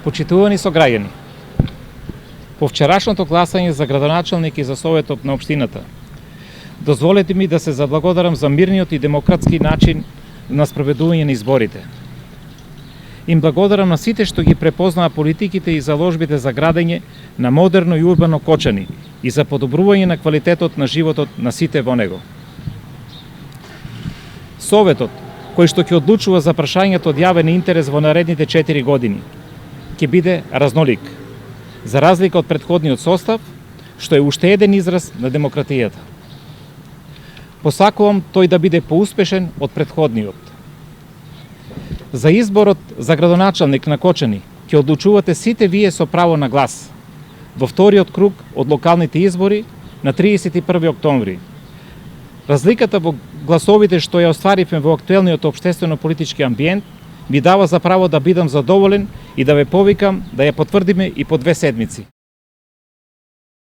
Почитувани сограѓани, по вчерашното гласање за градоначалник и за Советот на општината, дозволете ми да се заблагодарам за мирниот и демократски начин на спроведување на изборите. Им благодарам на сите што ги препознаа политиките и заложбите за градење на модерно и урбано Кочани и за подобрување на квалитетот на животот на сите во него. Советот, кој што ќе одлучува за прашањето од јавен интерес во наредните 4 години, ќе биде разнолик, за разлика од претходниот состав, што е уште еден израз на демократијата. Посакувам тој да биде поуспешен од претходниот. За изборот за градоначалник на Кочани ќе одлучувате сите вие со право на глас во вториот круг од локалните избори на 31 октомври. Разликата во гласовите што ја остваривме во актуелниот општествено-политички амбиент ми дава за право да бидам задоволен и да ве повикам да ја потврдиме и по 2 седмици.